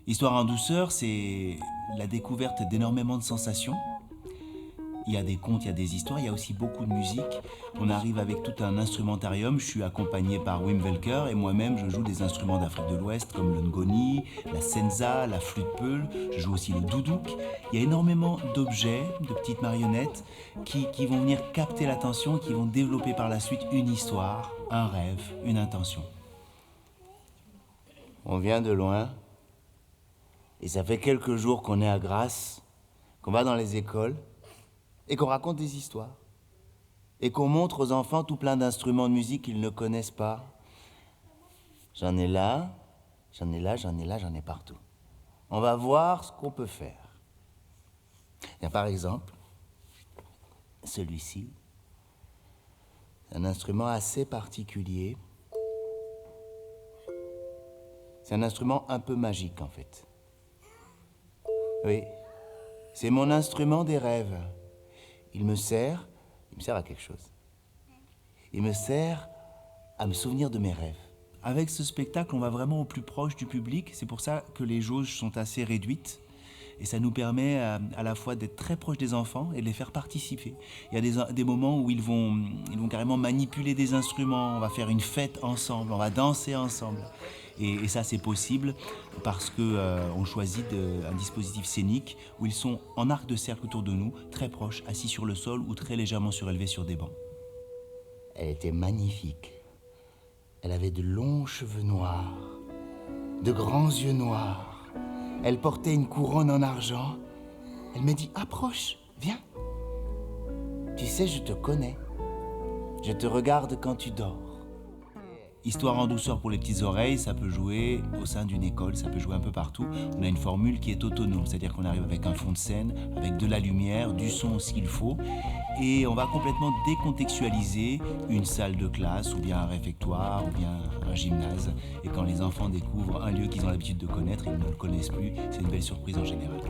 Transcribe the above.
Histoire en douceur, c'est la découverte d'énormément de sensations. Il y a des contes, il y a des histoires, il y a aussi beaucoup de musique. On arrive avec tout un instrumentarium. Je suis accompagné par Wim Welker et moi-même, je joue des instruments d'Afrique de l'Ouest comme le ngoni, la senza, la flûte peul. Je joue aussi le doudouk. Il y a énormément d'objets, de petites marionnettes qui vont venir capter l'attention et qui vont développer par la suite une histoire, un rêve, une intention. On vient de loin. Et ça fait quelques jours qu'on est à Grasse, qu'on va dans les écoles et qu'on raconte des histoires. Et qu'on montre aux enfants tout plein d'instruments de musique qu'ils ne connaissent pas. J'en ai là, j'en ai là, j'en ai là, j'en ai partout. On va voir ce qu'on peut faire. Il y a par exemple celui-ci. C'est un instrument assez particulier. C'est un instrument un peu magique en fait. Oui, c'est mon instrument des rêves. Il me sert à quelque chose. Il me sert à me souvenir de mes rêves. Avec ce spectacle, on va vraiment au plus proche du public. C'est pour ça que les jauges sont assez réduites. Et ça nous permet à la fois d'être très proche des enfants et de les faire participer. Il y a des moments où ils vont carrément manipuler des instruments. On va faire une fête ensemble, on va danser ensemble. Et ça, c'est possible parce qu'on choisit un dispositif scénique où ils sont en arc de cercle autour de nous, très proches, assis sur le sol ou très légèrement surélevés sur des bancs. Elle était magnifique. Elle avait de longs cheveux noirs, de grands yeux noirs. Elle portait une couronne en argent. Elle me dit « Approche, viens. Tu sais, je te connais. Je te regarde quand tu dors. » Histoire en douceur pour les petites oreilles, ça peut jouer au sein d'une école, ça peut jouer un peu partout. On a une formule qui est autonome, c'est-à-dire qu'on arrive avec un fond de scène, avec de la lumière, du son s'il faut, et on va complètement décontextualiser une salle de classe, ou bien un réfectoire, ou bien un gymnase. Et quand les enfants découvrent un lieu qu'ils ont l'habitude de connaître, ils ne le connaissent plus, c'est une belle surprise en général.